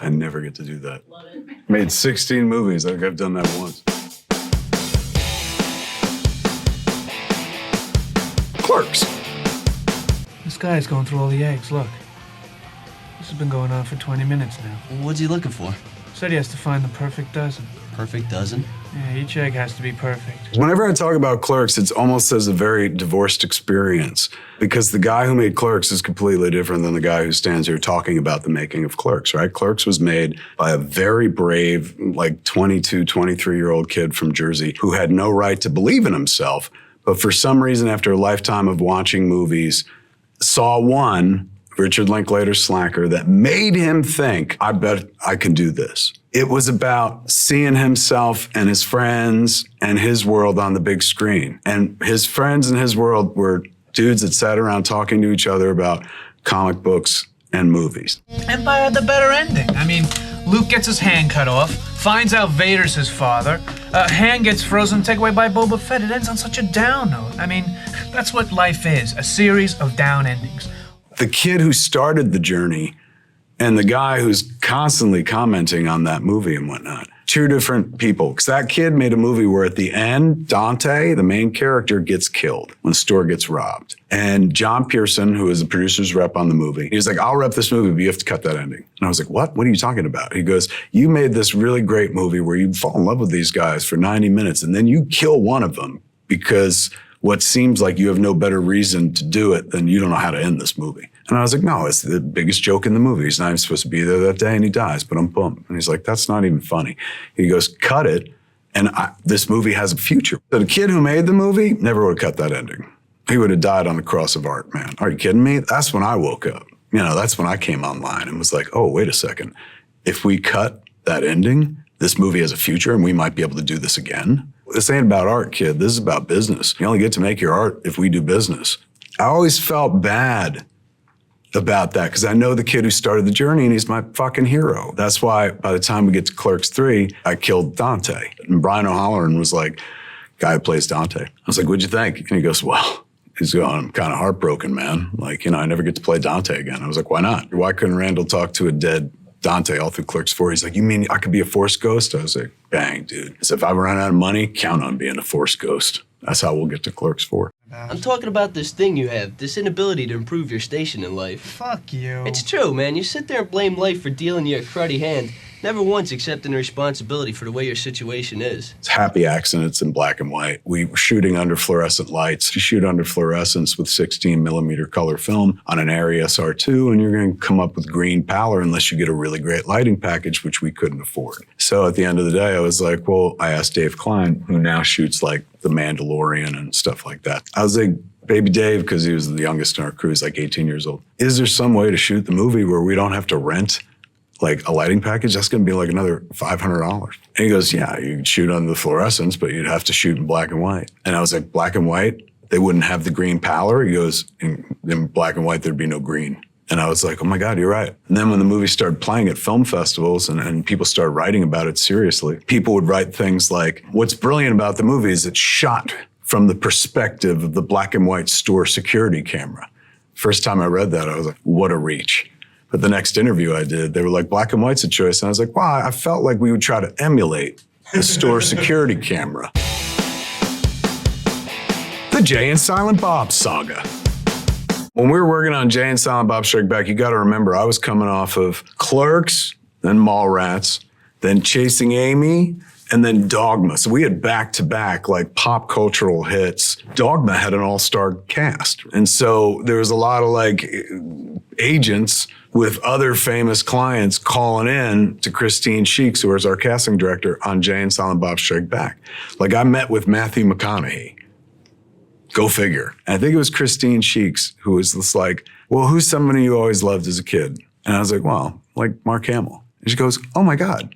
I never get to do that. Love it. Made 16 movies. I think I've done that once. Clerks. This guy's going through all the eggs, look. This has been going on for 20 minutes now. What's he looking for? Said he has to find the perfect dozen. Perfect dozen? Yeah, each egg has to be perfect. Whenever I talk about Clerks, it's almost as a very divorced experience because the guy who made Clerks is completely different than the guy who stands here talking about the making of Clerks, right? Clerks was made by a very brave, like 22, 23-year-old kid from Jersey who had no right to believe in himself, but for some reason, after a lifetime of watching movies, saw one, Richard Linklater's Slacker, that made him think, I bet I can do this. It was about seeing himself and his friends and his world on the big screen. And his friends and his world were dudes that sat around talking to each other about comic books and movies. Empire had the better ending. I mean, Luke gets his hand cut off, finds out Vader's his father, hand gets frozen, taken away by Boba Fett. It ends on such a down note. I mean, that's what life is, a series of down endings. The kid who started the journey and the guy who's constantly commenting on that movie and whatnot, two different people. Because that kid made a movie where at the end, Dante, the main character, gets killed when the store gets robbed. And John Pearson, who is the producer's rep on the movie, he was like, I'll rep this movie, but you have to cut that ending. And I was like, what? What are you talking about? He goes, you made this really great movie where you fall in love with these guys for 90 minutes and then you kill one of them because what seems like you have no better reason to do it than you don't know how to end this movie. And I was like, no, it's the biggest joke in the movie. He's not even supposed to be there that day and he dies, but I'm bummed. And he's like, that's not even funny. He goes, cut it. And this movie has a future. So the kid who made the movie never would have cut that ending. He would have died on the cross of art, man. Are you kidding me? That's when I woke up. You know, that's when I came online and was like, oh, wait a second. If we cut that ending, this movie has a future and we might be able to do this again. This ain't about art, kid. This is about business. You only get to make your art if we do business. I always felt bad about that because I know the kid who started the journey and he's my fucking hero. That's why by the time we get to Clerks 3, I killed Dante. And Brian O'Halloran was like, guy who plays Dante. I was like, what'd you think? And he goes, well, he's going, I'm kind of heartbroken, man. Like, you know, I never get to play Dante again. I was like, why not? Why couldn't Randall talk to a dead Dante all through Clerks 4? He's like, you mean I could be a Force ghost? I was like, bang, dude. So if I run out of money, count on being a Force ghost. That's how we'll get to Clerks 4. I'm talking about this thing you have, this inability to improve your station in life. Fuck you. It's true, man. You sit there and blame life for dealing you a cruddy hand, never once accepting the responsibility for the way your situation is. It's happy accidents in black and white. We were shooting under fluorescent lights. You shoot under fluorescence with 16 millimeter color film on an Arri SR2, and you're going to come up with green pallor unless you get a really great lighting package, which we couldn't afford. So at the end of the day, I was like, well, I asked Dave Klein, who now shoots like The Mandalorian and stuff like that. I was like, baby Dave, because he was the youngest in our crew, he's like 18 years old. Is there some way to shoot the movie where we don't have to rent like a lighting package? That's going to be like another $500. And he goes, yeah, you could shoot under the fluorescence, but you'd have to shoot in black and white. And I was like, black and white? They wouldn't have the green pallor? He goes, in black and white, there'd be no green. And I was like, oh my God, you're right. And then when the movie started playing at film festivals and people started writing about it seriously, people would write things like, what's brilliant about the movie is it's shot from the perspective of the black and white store security camera. First time I read that, I was like, what a reach. But the next interview I did, they were like, black and white's a choice. And I was like, wow, I felt like we would try to emulate the store security camera. The Jay and Silent Bob Saga. When we were working on Jay and Silent Bob Strike Back, you got to remember, I was coming off of Clerks, then Mallrats, then Chasing Amy, and then Dogma. So we had back-to-back like pop cultural hits. Dogma had an all-star cast. And so there was a lot of like agents with other famous clients calling in to Christine Sheeks, who was our casting director on Jay and Silent Bob Strike Back. Like I met with Matthew McConaughey. Go figure. And I think it was Christine Sheeks who was just like, well, who's somebody you always loved as a kid? And I was like, well, like Mark Hamill. And she goes, oh my God,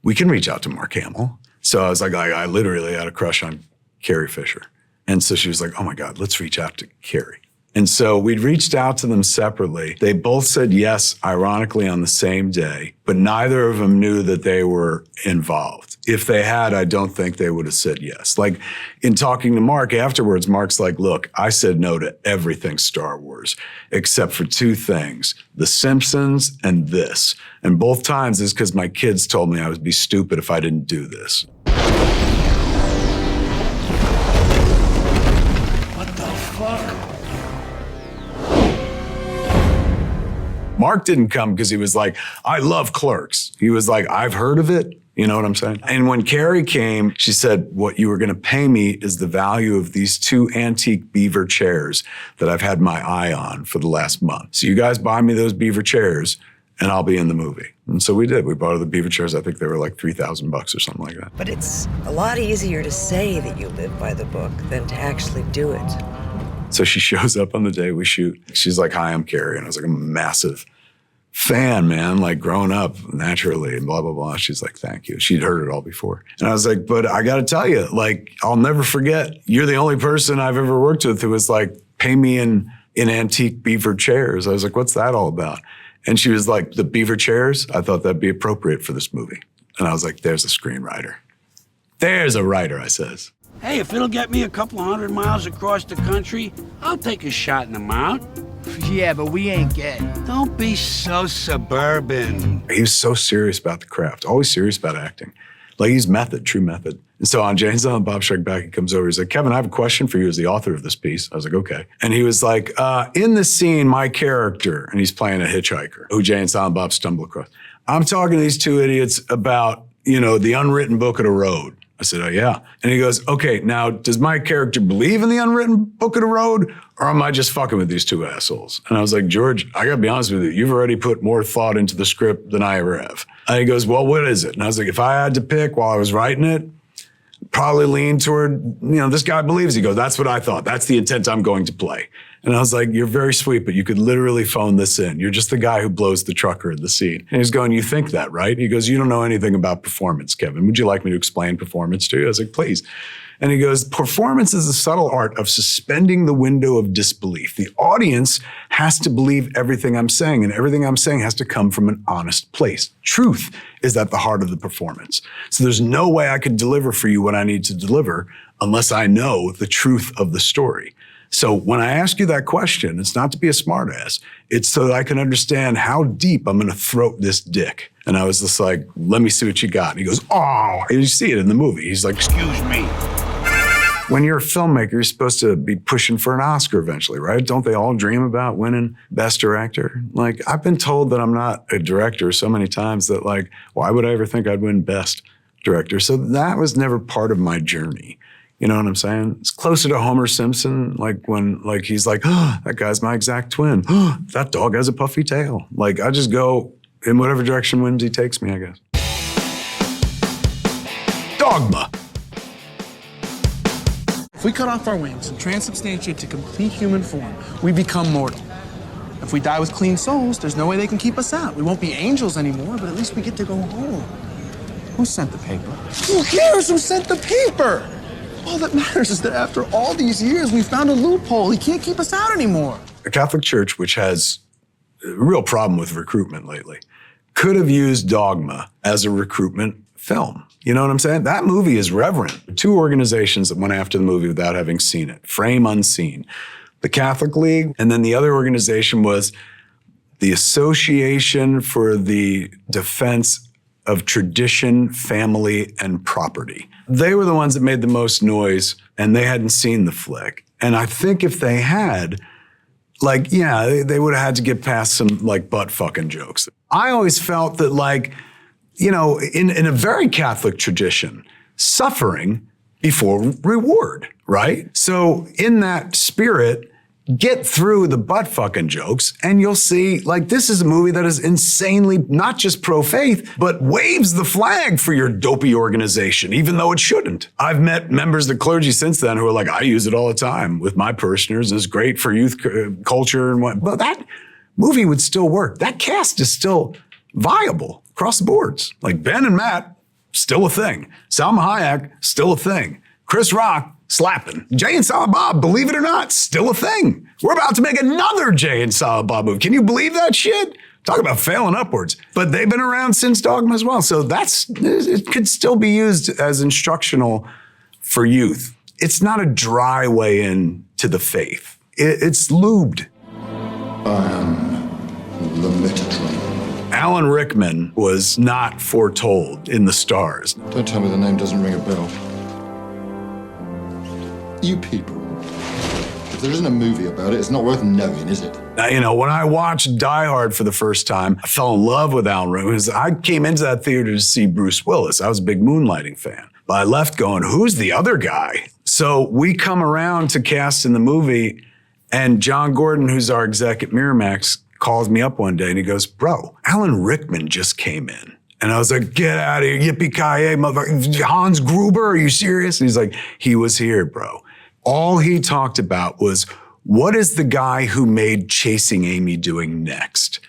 we can reach out to Mark Hamill. So I was like, I literally had a crush on Carrie Fisher. And so she was like, oh my God, let's reach out to Kari. And so we'd reached out to them separately. They both said yes, ironically, on the same day, but neither of them knew that they were involved. If they had, I don't think they would have said yes. Like in talking to Mark afterwards, Mark's like, look, I said no to everything Star Wars, except for two things, The Simpsons and this. And both times is because my kids told me I would be stupid if I didn't do this. What the fuck? Mark didn't come because he was like, I love Clerks. He was like, I've heard of it. You know what I'm saying? And when Kari came, she said, what you were going to pay me is the value of these two antique beaver chairs that I've had my eye on for the last month. So you guys buy me those beaver chairs and I'll be in the movie. And so we did. We bought her the beaver chairs. I think they were like $3,000 or something like that. But it's a lot easier to say that you live by the book than to actually do it. So she shows up on the day we shoot. She's like, hi, I'm Kari. And I was like, I'm a massive fan, man, like growing up naturally and blah, blah, blah. She's like, thank you. She'd heard it all before. And I was like, but I got to tell you, like, I'll never forget. You're the only person I've ever worked with who was like, pay me in antique beaver chairs. I was like, what's that all about? And she was like, the beaver chairs? I thought that'd be appropriate for this movie. And I was like, there's a screenwriter. There's a writer, I says. Hey, if it'll get me a couple 100 miles across the country, I'll take a shot in the mouth. Yeah, but we ain't gay. Don't be so suburban. He was so serious about the craft, always serious about acting. Like he's method, true method. And so on Jane Silent Bob Strike Back, he comes over, he's like, Kevin, I have a question for you as the author of this piece. I was like, okay. And he was like, in the scene, my character, and he's playing a hitchhiker who Jane Silent Bob stumble across. I'm talking to these two idiots about, you know, the unwritten book of the road. I said, oh, yeah. And he goes, okay, now, does my character believe in the unwritten book of the road, or am I just fucking with these two assholes? And I was like, George, I gotta be honest with you. You've already put more thought into the script than I ever have. And he goes, well, what is it? And I was like, if I had to pick while I was writing it, probably lean toward, you know, this guy believes. He goes, that's what I thought. That's the intent I'm going to play. And I was like, you're very sweet, but you could literally phone this in. You're just the guy who blows the trucker in the scene. And he's going, you think that, right? He goes, you don't know anything about performance, Kevin. Would you like me to explain performance to you? I was like, please. And he goes, performance is the subtle art of suspending the window of disbelief. The audience has to believe everything I'm saying, and everything I'm saying has to come from an honest place. Truth is at the heart of the performance. So there's no way I could deliver for you what I need to deliver unless I know the truth of the story. So when I ask you that question, it's not to be a smartass. It's so that I can understand how deep I'm going to throat this dick. And I was just like, let me see what you got. And he goes, oh, and you see it in the movie. He's like, excuse me. When you're a filmmaker, you're supposed to be pushing for an Oscar eventually, right? Don't they all dream about winning Best Director? Like, I've been told that I'm not a director so many times that, like, why would I ever think I'd win Best Director? So that was never part of my journey. You know what I'm saying? It's closer to Homer Simpson, like when, like, he's like, oh, that guy's my exact twin. Oh, that dog has a puffy tail. Like, I just go in whatever direction Whimsy takes me, I guess. Dogma. If we cut off our wings and transubstantiate to complete human form, we become mortal. If we die with clean souls, there's no way they can keep us out. We won't be angels anymore, but at least we get to go home. Who sent the paper? Who cares who sent the paper? All that matters is that after all these years, we found a loophole. He can't keep us out anymore. The Catholic Church, which has a real problem with recruitment lately, could have used Dogma as a recruitment film. You know what I'm saying? That movie is reverent. Two organizations that went after the movie without having seen it, Frame Unseen. The Catholic League, and then the other organization was the Association for the Defense of Tradition, Family, and Property. They were the ones that made the most noise, and they hadn't seen the flick. And I think if they had, like, yeah, they would have had to get past some, like, butt-fucking jokes. I always felt that, like, you know, in a very Catholic tradition, suffering before reward, right? So in that spirit, get through the butt-fucking jokes, and you'll see, like, this is a movie that is insanely not just pro-faith, but waves the flag for your dopey organization, even though it shouldn't. I've met members of the clergy since then who are like, I use it all the time with my parishioners, and it's great for youth culture and what. But that movie would still work. That cast is still viable across the boards. Like Ben and Matt, still a thing. Salma Hayek, still a thing. Chris Rock, slapping. Jay and Silent Bob, believe it or not, still a thing. We're about to make another Jay and Silent Bob movie. Can you believe that shit? Talk about failing upwards. But they've been around since Dogma as well. So it could still be used as instructional for youth. It's not a dry way in to the faith. It's lubed. I am the Metatron. Alan Rickman was not foretold in the stars. Don't tell me the name doesn't ring a bell. You people. If there isn't a movie about it, it's not worth knowing, is it? Now, when I watched Die Hard for the first time, I fell in love with Alan Rickman. I came into that theater to see Bruce Willis. I was a big Moonlighting fan. But I left going, who's the other guy? So we come around to cast in the movie, and John Gordon, who's our exec at Miramax, calls me up one day and he goes, bro, Alan Rickman just came in. And I was like, get out of here, yippee-ki-yay, motherfucker. Hans Gruber, are you serious? And he's like, he was here, bro. All he talked about was, what is the guy who made Chasing Amy doing next?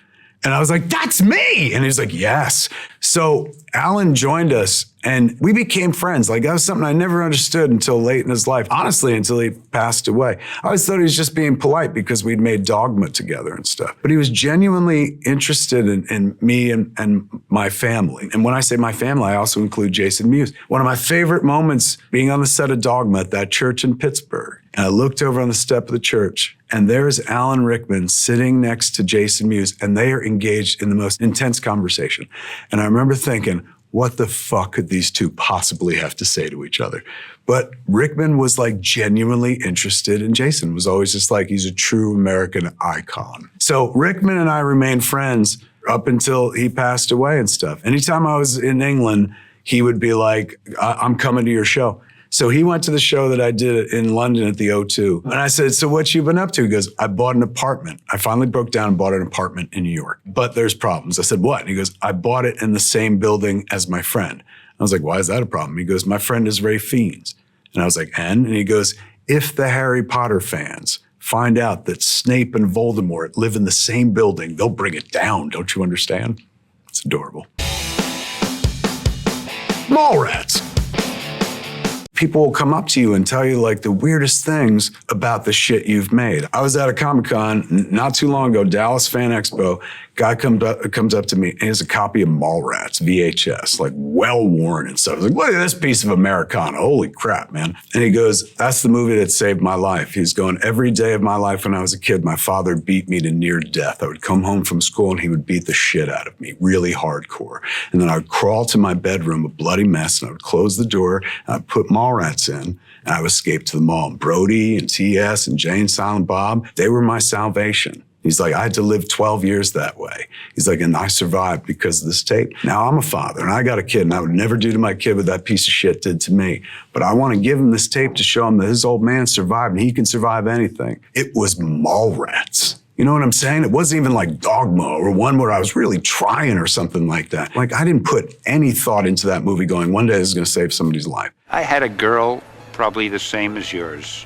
And I was like, that's me. And he's like, yes. So Alan joined us and we became friends. Like that was something I never understood until late in his life. Honestly, until he passed away. I always thought he was just being polite because we'd made Dogma together and stuff. But he was genuinely interested in me and my family. And when I say my family, I also include Jason Mewes. One of my favorite moments being on the set of Dogma at that church in Pittsburgh. And I looked over on the step of the church and there's Alan Rickman sitting next to Jason Mewes and they are engaged in the most intense conversation. And I remember thinking, what the fuck could these two possibly have to say to each other? But Rickman was like genuinely interested in Jason, was always just like, he's a true American icon. So Rickman and I remained friends up until he passed away and stuff. Anytime I was in England, he would be like, I'm coming to your show. So he went to the show that I did in London at the O2. And I said, so what you been up to? He goes, I bought an apartment. I finally broke down and bought an apartment in New York. But there's problems. I said, what? And he goes, I bought it in the same building as my friend. I was like, why is that a problem? He goes, my friend is Ray Fiennes. And I was like, and he goes, if the Harry Potter fans find out that Snape and Voldemort live in the same building, they'll bring it down. Don't you understand? It's adorable. Mallrats. People will come up to you and tell you like the weirdest things about the shit you've made. I was at a Comic-Con not too long ago, Dallas Fan Expo. Guy comes up to me and he has a copy of Mallrats, VHS, like well-worn and stuff. I was like, look at this piece of Americana. Holy crap, man. And he goes, that's the movie that saved my life. He's going, every day of my life when I was a kid, my father beat me to near death. I would come home from school and he would beat the shit out of me, really hardcore. And then I would crawl to my bedroom, a bloody mess, and I would close the door and I'd put Mallrats in. And I would escape to the mall. And Brody and TS and Jay and Silent Bob, they were my salvation. He's like, I had to live 12 years that way. He's like, and I survived because of this tape. Now I'm a father and I got a kid and I would never do to my kid what that piece of shit did to me. But I want to give him this tape to show him that his old man survived and he can survive anything. It was Mallrats. You know what I'm saying? It wasn't even like Dogma or one where I was really trying or something like that. Like I didn't put any thought into that movie going, one day this is going to save somebody's life. I had a girl probably the same as yours.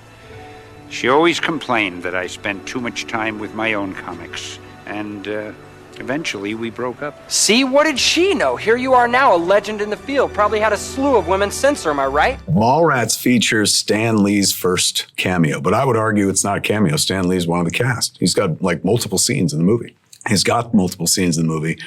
She always complained that I spent too much time with my own comics, and eventually we broke up. See, what did she know? Here you are now, a legend in the field. Probably had a slew of women since her, am I right? Mallrats features Stan Lee's first cameo, but I would argue it's not a cameo. Stan Lee's one of the cast. He's got like multiple scenes in the movie. He's got multiple scenes in the movie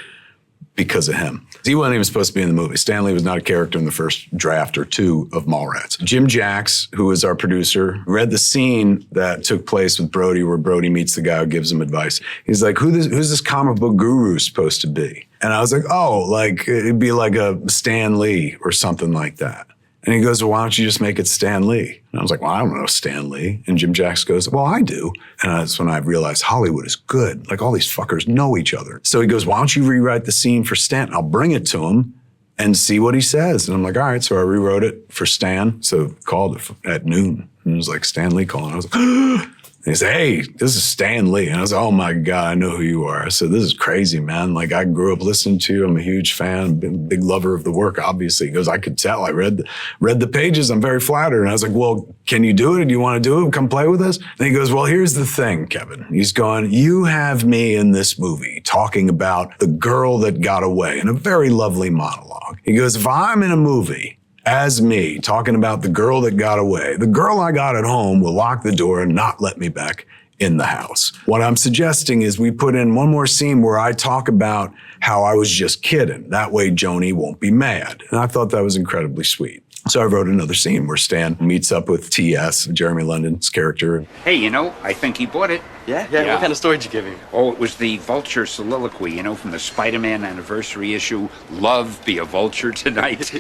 because of him. He wasn't even supposed to be in the movie. Stan Lee was not a character in the first draft or two of Mallrats. Jim Jacks, who is our producer, read the scene that took place with Brody where Brody meets the guy who gives him advice. He's like, who's this comic book guru supposed to be? And I was like, oh, like it'd be like a Stan Lee or something like that. And he goes, well, why don't you just make it Stan Lee? And I was like, well, I don't know Stan Lee. And Jim Jacks goes, well, I do. And that's when I realized Hollywood is good. Like all these fuckers know each other. So he goes, why don't you rewrite the scene for Stan? I'll bring it to him and see what he says. And I'm like, all right. So I rewrote it for Stan. So called it at noon. And it was like Stan Lee calling. I was like, and he said, hey, this is Stan Lee. And I was like, oh my God, I know who you are. I said, this is crazy, man. Like I grew up listening to you. I'm a huge fan, big lover of the work, obviously. He goes, I could tell. I read the pages. I'm very flattered. And I was like, well, can you do it? Do you want to do it? Come play with us? And he goes, well, here's the thing, Kevin. He's going, you have me in this movie talking about the girl that got away in a very lovely monologue. He goes, if I'm in a movie as me, talking about the girl that got away. The girl I got at home will lock the door and not let me back in the house. What I'm suggesting is we put in one more scene where I talk about how I was just kidding. That way Joni won't be mad. And I thought that was incredibly sweet. So I wrote another scene where Stan meets up with T.S., Jeremy London's character. Hey, I think he bought it. Yeah? What kind of story did you give him? Oh, it was the vulture soliloquy, from the Spider-Man anniversary issue. Love, be a vulture tonight.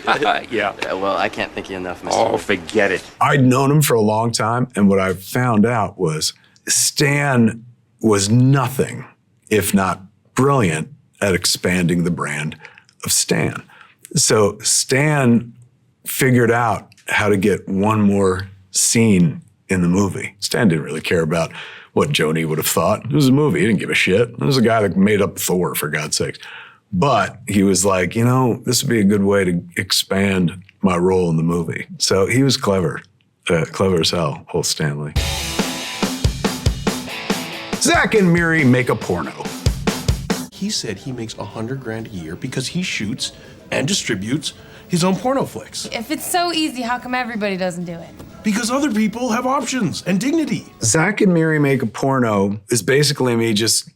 Yeah, well, I can't thank you enough, Mr. Oh, forget it. I'd known him for a long time, and what I found out was Stan was nothing if not brilliant at expanding the brand of Stan. So Stan figured out how to get one more scene in the movie. Stan didn't really care about what Joni would have thought. It was a movie. He didn't give a shit. It was a guy that made up Thor, for God's sakes. But he was like, this would be a good way to expand my role in the movie. So he was clever. Clever as hell, old Stanley. Zack and Miri make a porno. He said he makes $100,000 a year because he shoots and distributes his own porno flicks. If it's so easy, how come everybody doesn't do it? Because other people have options and dignity. Zack and Miri make a porno is basically me just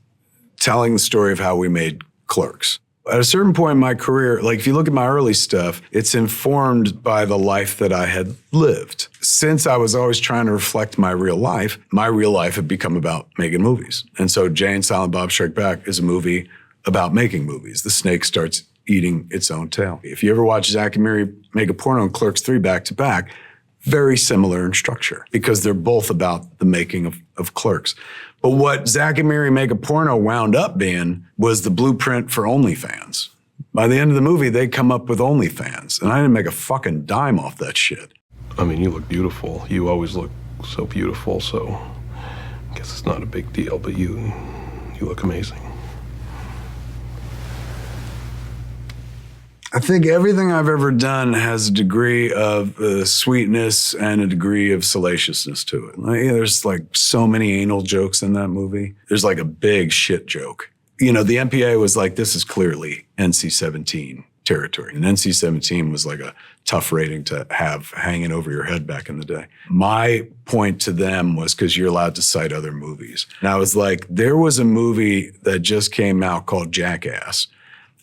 telling the story of how we made Clerks. At a certain point in my career, if you look at my early stuff, it's informed by the life that I had lived. Since I was always trying to reflect my real life had become about making movies. And so Jay and Silent Bob Strike Back is a movie about making movies. The snake starts eating its own tail. If you ever watch Zack and Miri make a porno and Clerks 3 back to back, very similar in structure because they're both about the making of Clerks. But what Zack and Miri make a porno wound up being was the blueprint for OnlyFans. By the end of the movie, they come up with OnlyFans, and I didn't make a fucking dime off that shit. I mean, you look beautiful. You always look so beautiful, so I guess it's not a big deal, but you look amazing. I think everything I've ever done has a degree of sweetness and a degree of salaciousness to it. There's so many anal jokes in that movie. There's a big shit joke. The MPA was like, this is clearly NC-17 territory. And NC-17 was a tough rating to have hanging over your head back in the day. My point to them was because you're allowed to cite other movies. And I was like, there was a movie that just came out called Jackass.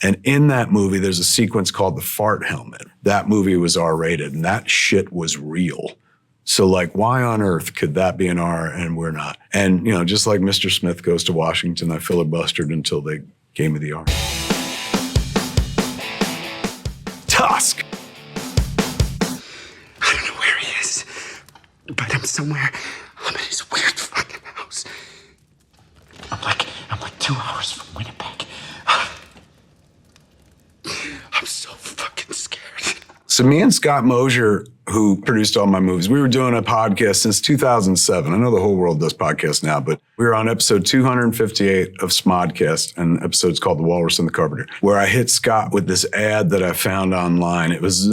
And in that movie, there's a sequence called The Fart Helmet. That movie was R-rated, and that shit was real. So, why on earth could that be an R and we're not? And, just like Mr. Smith Goes to Washington, I filibustered until they gave me the R. Tusk! I don't know where he is, but I'm somewhere. I'm in his weird fucking house. I'm like 2 hours from Winnipeg. I'm so fucking scared. So me and Scott Mosier, who produced all my movies, we were doing a podcast since 2007. I know the whole world does podcasts now, but we were on episode 258 of Smodcast, and the episode's called The Walrus and the Carpenter, where I hit Scott with this ad that I found online. It was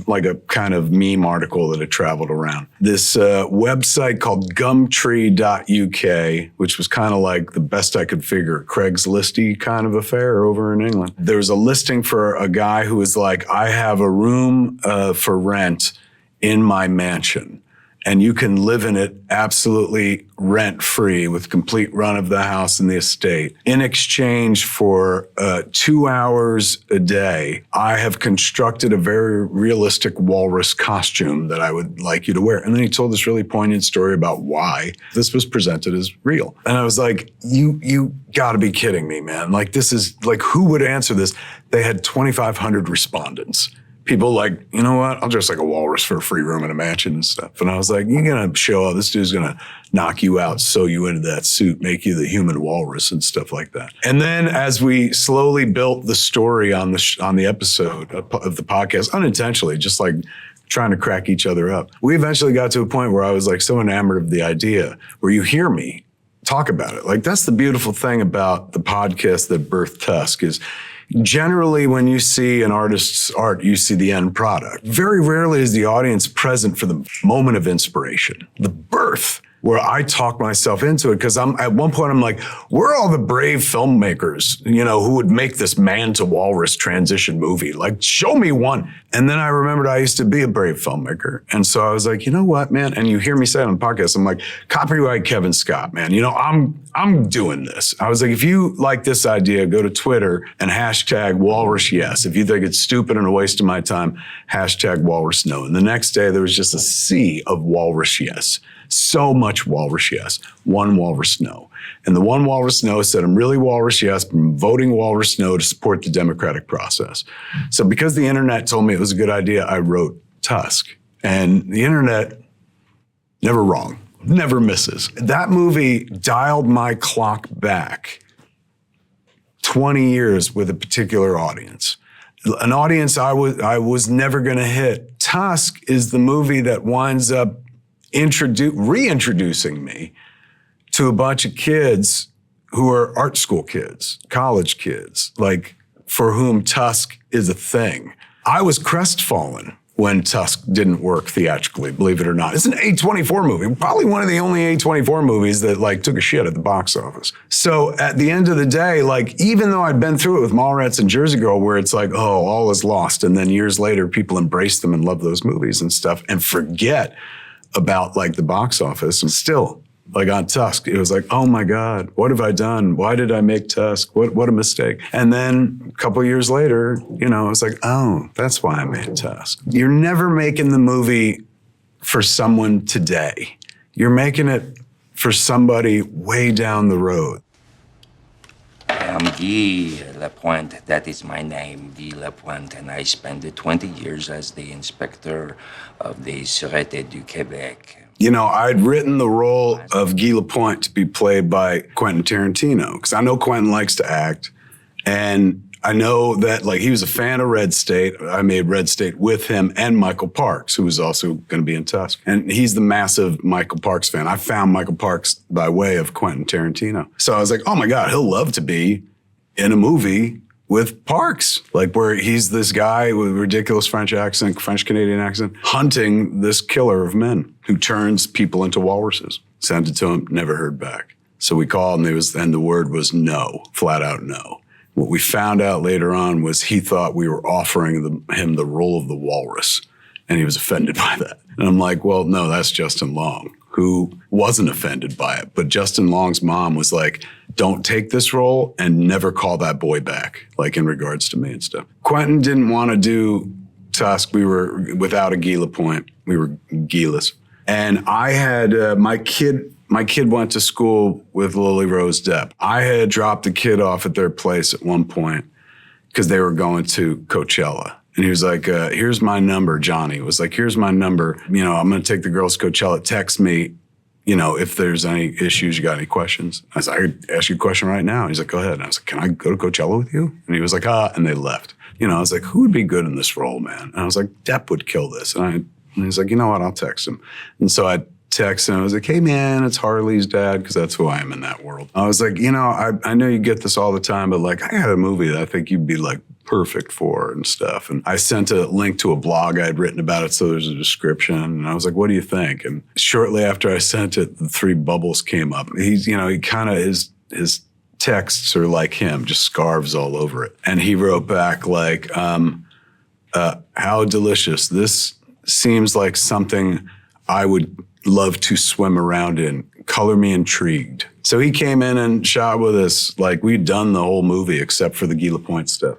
like a kind of meme article that had traveled around. This website called Gumtree.uk, which was kind of like the best I could figure, Craigslist-y kind of affair over in England. There was a listing for a guy who was like, I have a room for rent in my mansion, and you can live in it absolutely rent-free with complete run of the house and the estate. In exchange for 2 hours a day, I have constructed a very realistic walrus costume that I would like you to wear. And then he told this really poignant story about why this was presented as real. And I was like, you gotta be kidding me, man. This is, who would answer this? They had 2,500 respondents. People you know what? I'll dress like a walrus for a free room in a mansion and stuff. And I was like, you're going to show up. This dude's going to knock you out, sew you into that suit, make you the human walrus and stuff like that. And then as we slowly built the story on the episode of the podcast, unintentionally, just trying to crack each other up, we eventually got to a point where I was so enamored of the idea where you hear me talk about it. That's the beautiful thing about the podcast that birthed Tusk is, generally, when you see an artist's art, you see the end product. Very rarely is the audience present for the moment of inspiration, the birth where I talked myself into it because at one point I'm like, we're all the brave filmmakers, who would make this man to walrus transition movie. Like, show me one. And then I remembered I used to be a brave filmmaker. And so I was like, you know what, man? And you hear me say it on the podcast, I'm like, copyright Kevin Scott, man. I'm doing this. I was like, if you like this idea, go to Twitter and hashtag walrus yes. If you think it's stupid and a waste of my time, hashtag walrus no. And the next day there was just a sea of walrus yes. So much walrus yes, one walrus no. And the one walrus no said, I'm really walrus yes, but I'm voting walrus no to support the democratic process. So because the internet told me it was a good idea, I wrote Tusk. And the internet, never wrong, never misses. That movie dialed my clock back 20 years with a particular audience. An audience I was never gonna hit. Tusk is the movie that winds up reintroducing me to a bunch of kids who are art school kids, college kids, like for whom Tusk is a thing. I was crestfallen when Tusk didn't work theatrically, believe it or not. It's an A24 movie, probably one of the only A24 movies that took a shit at the box office. So at the end of the day, even though I'd been through it with Mallrats and Jersey Girl, where it's like, oh, all is lost. And then years later, people embrace them and love those movies and stuff and forget about the box office. And still, on Tusk, it was like, oh my God, what have I done? Why did I make Tusk? What a mistake. And then a couple of years later, it was like, oh, that's why I made Tusk. You're never making the movie for someone today. You're making it for somebody way down the road. I'm Guy Lapointe. That is my name, Guy Lapointe, and I spent 20 years as the inspector of the Sûreté du Québec. I'd written the role of Guy Lapointe to be played by Quentin Tarantino, because I know Quentin likes to act, and I know that he was a fan of Red State. I made Red State with him and Michael Parks, who was also going to be in Tusk. And he's the massive Michael Parks fan. I found Michael Parks by way of Quentin Tarantino. So I was like, oh my God, he'll love to be in a movie with Parks, where he's this guy with a ridiculous French accent, French-Canadian accent, hunting this killer of men who turns people into walruses. Sent it to him, never heard back. So we called and the word was no, flat out no. What we found out later on was he thought we were offering him the role of the walrus, and he was offended by that. And I'm like, well, no, that's Justin Long, who wasn't offended by it. But Justin Long's mom was like, don't take this role and never call that boy back, in regards to me and stuff. Quentin didn't want to do Tusk. We were without a Guy Lapointe. We were Guy-less. And I had my kid went to school with Lily Rose Depp. I had dropped the kid off at their place at one point because they were going to Coachella. And he was like, here's my number, Johnny. Was like, here's my number. I'm going to take the girls to Coachella. Text me, if there's any issues, you got any questions. I said, I could ask you a question right now. He's like, go ahead. And I was like, can I go to Coachella with you? And he was like, and they left. I was like, who would be good in this role, man? And I was like, Depp would kill this. And he's like, you know what? I'll text him. And so I texted him. I was like, hey, man, it's Harley's dad, because that's who I am in that world. I was like, I know you get this all the time, but I got a movie that I think you'd be perfect for and stuff. And I sent a link to a blog I had written about it, so there's a description. And I was like, what do you think? And shortly after I sent it, the three bubbles came up. He's, he kind of, his texts are like him, just scarves all over it. And he wrote back how delicious. This seems like something I would love to swim around in. Color me intrigued. So he came in and shot with us. We'd done the whole movie except for the Guy Lapointe stuff.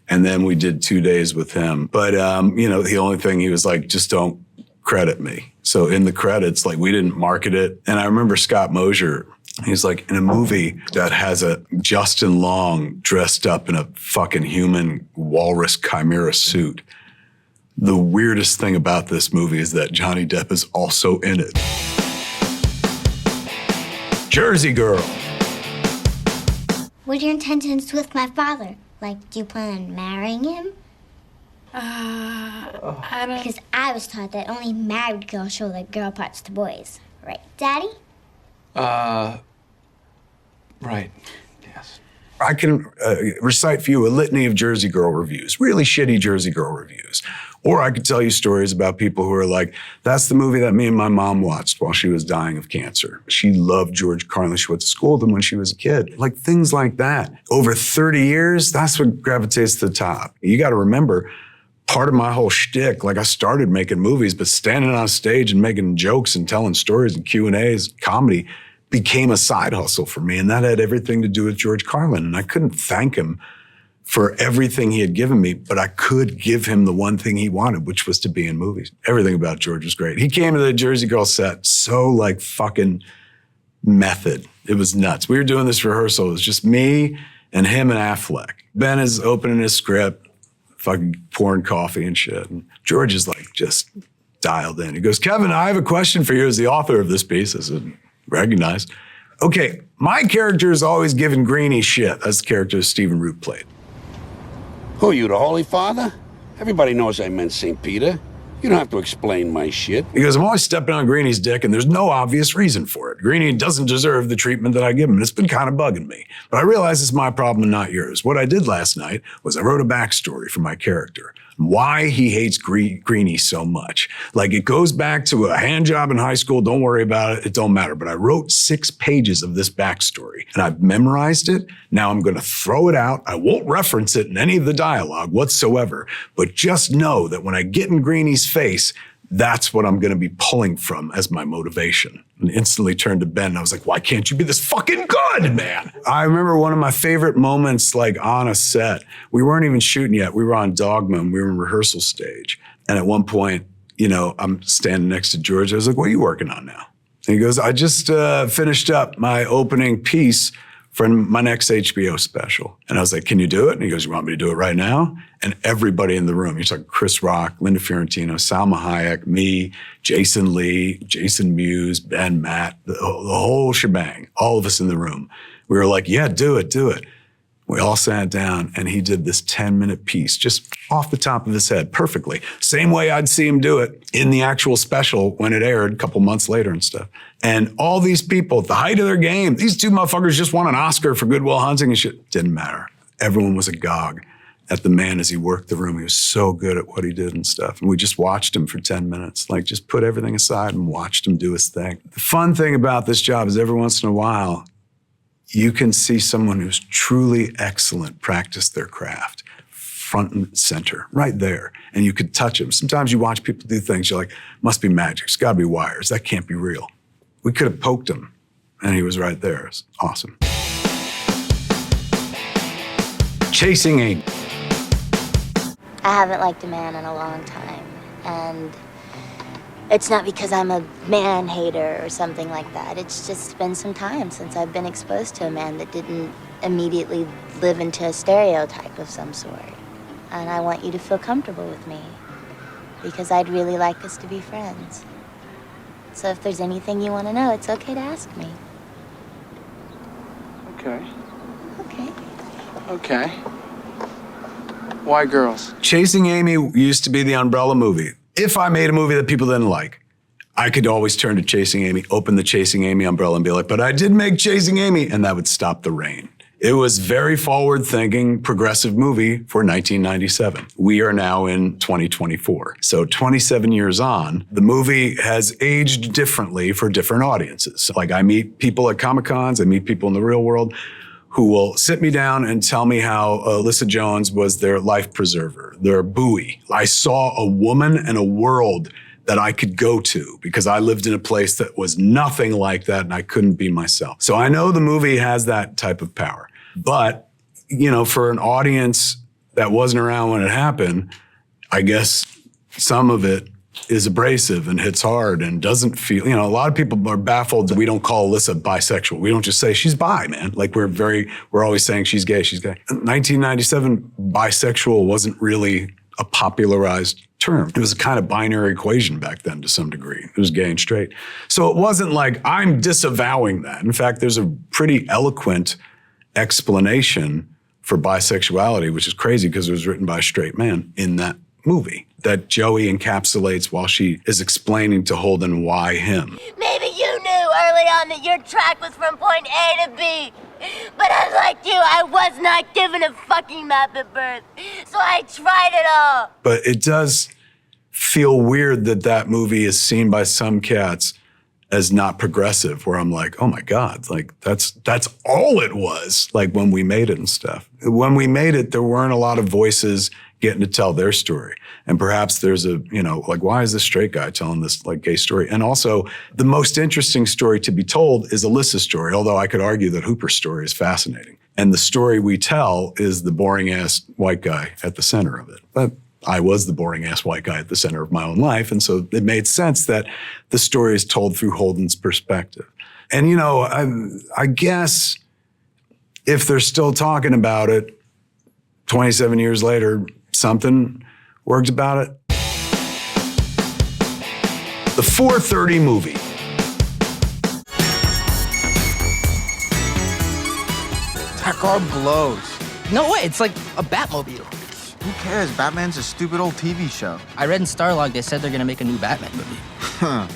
And then we did 2 days with him. But, the only thing he was like, just don't credit me. So in the credits, we didn't market it. And I remember Scott Mosier, he's like, in a movie that has a Justin Long dressed up in a fucking human walrus chimera suit, the weirdest thing about this movie is that Johnny Depp is also in it. Jersey Girl. What are your intentions with my father? Do you plan on marrying him? I don't... Because I was taught that only married girls show their girl parts to boys. Right, Daddy? Right. Yes. I can recite for you a litany of Jersey Girl reviews, really shitty Jersey Girl reviews. Or I could tell you stories about people who are like, that's the movie that me and my mom watched while she was dying of cancer. She loved George Carlin. She went to school with him when she was a kid. Like things like that. Over 30 years, that's what gravitates to the top. You got to remember, part of my whole shtick, like I started making movies, but standing on stage and making jokes and telling stories and Q&As, comedy, became a side hustle for me. And that had everything to do with George Carlin. And I couldn't thank him for everything he had given me, but I could give him the one thing he wanted, which was to be in movies. Everything about George was great. He came to the Jersey Girl set so like fucking method. It was nuts. We were doing this rehearsal. It was just me and him and Affleck. Ben is opening his script, fucking pouring coffee and shit. And George is like just dialed in. He goes, Kevin, I have a question for you as the author of this piece. I said, recognize. Okay, my character is always giving Greenie shit. That's the character Stephen Root played. Who are you, the Holy Father? Everybody knows I meant St. Peter. You don't have to explain my shit. He goes, I'm always stepping on Greenie's dick, and there's no obvious reason for it. Greenie doesn't deserve the treatment that I give him, and it's been kind of bugging me. But I realize it's my problem and not yours. What I did last night was I wrote a backstory for my character. Why he hates Greenie so much. Like, it goes back to a hand job in high school. Don't worry about it. It don't matter. But I wrote 6 pages of this backstory, and I've memorized it. Now I'm going to throw it out. I won't reference it in any of the dialogue whatsoever. But just know that when I get in Greenie's face, that's what I'm going to be pulling from as my motivation. And instantly turned to Ben and I was like, why can't you be this fucking good, man? I remember one of my favorite moments, like on a set. We weren't even shooting yet. We were on Dogma and we were in rehearsal stage. And at one point, you know, I'm standing next to George. I was like, what are you working on now? And he goes, I just finished up my opening piece for my next HBO special. And I was like, can you do it? And he goes, you want me to do it right now? And everybody in the room, he's like Chris Rock, Linda Fiorentino, Salma Hayek, me, Jason Lee, Jason Mewes, Ben, Matt, the whole shebang, all of us in the room. We were like, yeah, do it, do it. We all sat down and he did this 10-minute piece just off the top of his head, perfectly. Same way I'd see him do it in the actual special when it aired a couple months later and stuff. And all these people at the height of their game, these 2 motherfuckers just won an Oscar for Good Will Hunting and shit. Didn't matter. Everyone was agog at the man as he worked the room. He was so good at what he did and stuff. And we just watched him for 10 minutes, like just put everything aside and watched him do his thing. The fun thing about this job is every once in a while, you can see someone who's truly excellent practice their craft front and center, right there. And you could touch them. Sometimes you watch people do things, you're like, must be magic. It's gotta be wires. That can't be real. We could have poked him and he was right there. It's awesome. Chasing Amy. I haven't liked a man in a long time, and it's not because I'm a man hater or something like that. It's just been some time since I've been exposed to a man that didn't immediately live into a stereotype of some sort. And I want you to feel comfortable with me, because I'd really like us to be friends. So if there's anything you want to know, it's okay to ask me. Okay. Okay. Okay. Why girls? Chasing Amy used to be the umbrella movie. If I made a movie that people didn't like, I could always turn to Chasing Amy, open the Chasing Amy umbrella and be like, but I did make Chasing Amy, and that would stop the rain. It was very forward-thinking, progressive movie for 1997. We are now in 2024. So 27 years on, the movie has aged differently for different audiences. Like, I meet people at Comic-Cons, I meet people in the real world who will sit me down and tell me how Alyssa Jones was their life preserver, their buoy. I saw a woman and a world that I could go to because I lived in a place that was nothing like that and I couldn't be myself. So I know the movie has that type of power. But, you know, for an audience that wasn't around when it happened, I guess some of it is abrasive and hits hard and doesn't feel, you know, a lot of people are baffled that we don't call Alyssa bisexual. We don't just say she's bi, man. Like we're always saying she's gay, she's gay. In 1997, bisexual wasn't really a popularized term. It was a kind of binary equation back then to some degree. It was gay and straight. So it wasn't like I'm disavowing that. In fact, there's a pretty eloquent explanation for bisexuality, which is crazy because it was written by a straight man in that movie that Joey encapsulates while she is explaining to Holden why him. Maybe you knew early on that your track was from point A to B. But unlike you, I was not given a fucking map at birth. So I tried it all. But it does feel weird that that movie is seen by some cats as not progressive, where I'm like, oh my God, like that's all it was, like when we made it and stuff. When we made it, there weren't a lot of voices getting to tell their story. And perhaps there's a, like, why is this straight guy telling this like gay story? And also the most interesting story to be told is Alyssa's story, although I could argue that Hooper's story is fascinating. And the story we tell is the boring ass white guy at the center of it. But I was the boring ass white guy at the center of my own life. And so it made sense that the story is told through Holden's perspective. And, I guess if they're still talking about it 27 years later, something worked about it. The 4:30 movie. That car blows. No way, it's like a Batmobile. Who cares? Batman's a stupid old TV show. I read in Starlog they said they're gonna make a new Batman movie. Huh.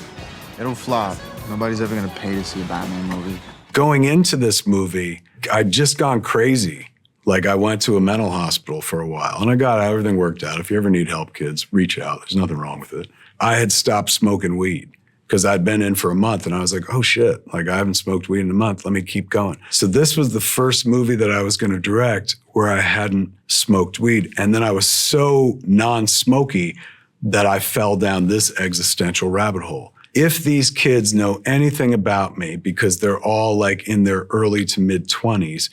It'll flop. Nobody's ever gonna pay to see a Batman movie. Going into this movie, I'd just gone crazy. Like, I went to a mental hospital for a while, and I got everything worked out. If you ever need help, kids, reach out. There's nothing wrong with it. I had stopped smoking weed because I'd been in for a month, and I was like, oh shit, like I haven't smoked weed in a month. Let me keep going. So this was the first movie that I was going to direct where I hadn't smoked weed. And then I was so non-smoky that I fell down this existential rabbit hole. If these kids know anything about me, because they're all like in their early to mid 20s,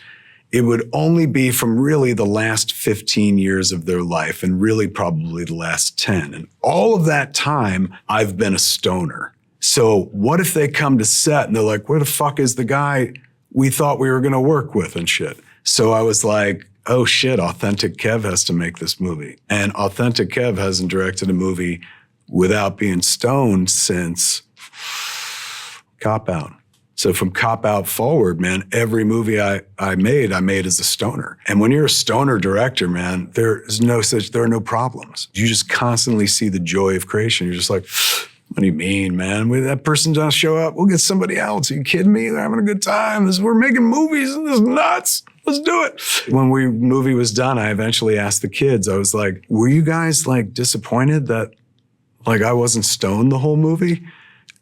it would only be from really the last 15 years of their life and really probably the last 10. And all of that time, I've been a stoner. So what if they come to set and they're like, where the fuck is the guy we thought we were going to work with and shit? So I was like, oh shit, Authentic Kev has to make this movie. And Authentic Kev hasn't directed a movie without being stoned since Cop Out. So from Cop Out forward, man, every movie I made as a stoner. And when you're a stoner director, man, there are no problems. You just constantly see the joy of creation. You're just like, what do you mean, man? When that person doesn't show up, we'll get somebody else. Are you kidding me? They're having a good time. We're making movies and this is nuts. Let's do it. When the movie was done, I eventually asked the kids, I was like, were you guys like disappointed that like I wasn't stoned the whole movie?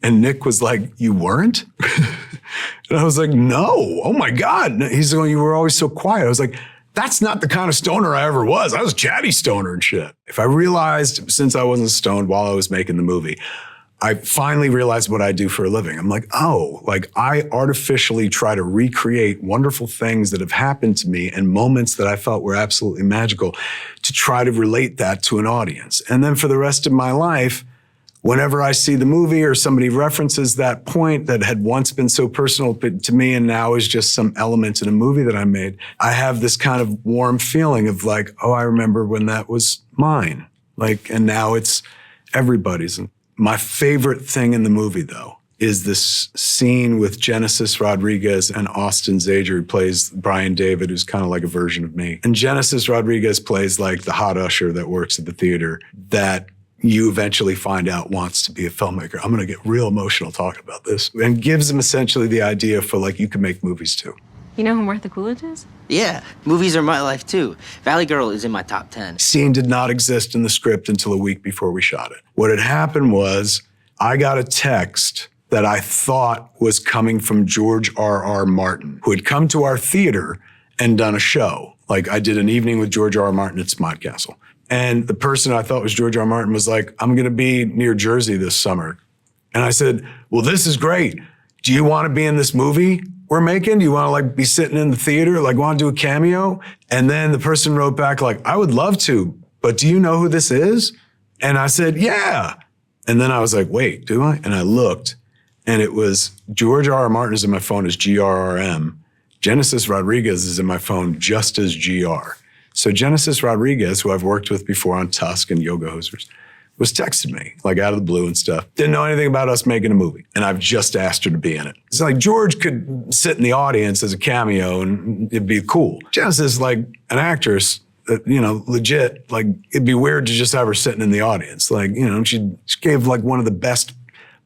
And Nick was like, you weren't? And I was like, no, oh my God. He's going, you were always so quiet. I was like, that's not the kind of stoner I ever was. I was chatty stoner and shit. If I realized, since I wasn't stoned while I was making the movie, I finally realized what I do for a living. I'm like, oh, like I artificially try to recreate wonderful things that have happened to me and moments that I felt were absolutely magical to try to relate that to an audience. And then for the rest of my life, whenever I see the movie or somebody references that point that had once been so personal to me and now is just some element in a movie that I made, I have this kind of warm feeling of like, oh, I remember when that was mine. Like, and now it's everybody's. My favorite thing in the movie, though, is this scene with Genesis Rodriguez and Austin Zager, who plays Brian David, who's kind of like a version of me. And Genesis Rodriguez plays like the hot usher that works at the theater that you eventually find out wants to be a filmmaker. I'm going to get real emotional talking about this. And gives him essentially the idea for like, you can make movies too. You know who Martha Coolidge is? Yeah, movies are my life too. Valley Girl is in my top 10. Scene did not exist in the script until a week before we shot it. What had happened was I got a text that I thought was coming from George R.R. Martin, who had come to our theater and done a show. Like I did an evening with George R.R. Martin at Smodcastle. And the person I thought was George R. Martin was like, I'm going to be near Jersey this summer. And I said, well, this is great. Do you want to be in this movie we're making? Do you want to like be sitting in the theater? Like want to do a cameo? And then the person wrote back like, I would love to, but do you know who this is? And I said, yeah. And then I was like, wait, do I? And I looked and it was George R. R. Martin is in my phone as GRRM. Genesis Rodriguez is in my phone just as GR. So Genesis Rodriguez, who I've worked with before on Tusk and Yoga Hosers, was texting me, like out of the blue and stuff. Didn't know anything about us making a movie. And I've just asked her to be in it. It's like George could sit in the audience as a cameo and it'd be cool. Genesis, like an actress, legit, like it'd be weird to just have her sitting in the audience. Like, she gave like one of the best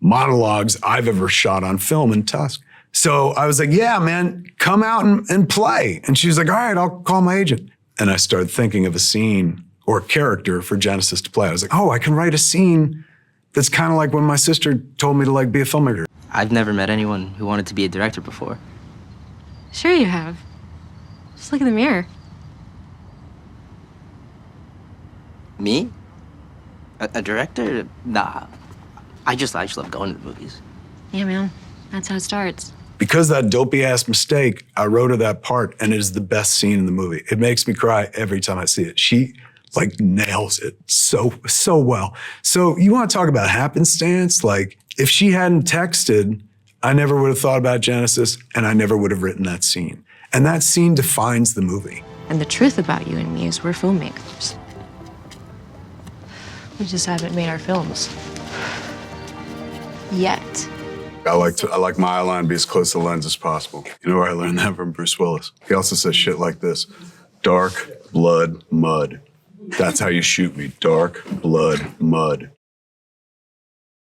monologues I've ever shot on film in Tusk. So I was like, yeah, man, come out and play. And she was like, all right, I'll call my agent. And I started thinking of a scene or a character for Genesis to play. I was like, oh, I can write a scene that's kind of like when my sister told me to like be a filmmaker. I've never met anyone who wanted to be a director before. Sure you have. Just look in the mirror. Me? A director? Nah. I just love going to the movies. Yeah, man. That's how it starts. Because of that dopey ass mistake, I wrote her that part, and it is the best scene in the movie. It makes me cry every time I see it. She like nails it so well. So you want to talk about happenstance? Like if she hadn't texted, I never would have thought about Genesis, and I never would have written that scene. And that scene defines the movie. And the truth about you and me is we're filmmakers. We just haven't made our films. Yet. I like my eyeline to be as close to the lens as possible. You know where I learned that from? Bruce Willis. He also says shit like this: dark, blood, mud. That's how you shoot me. Dark, blood, mud.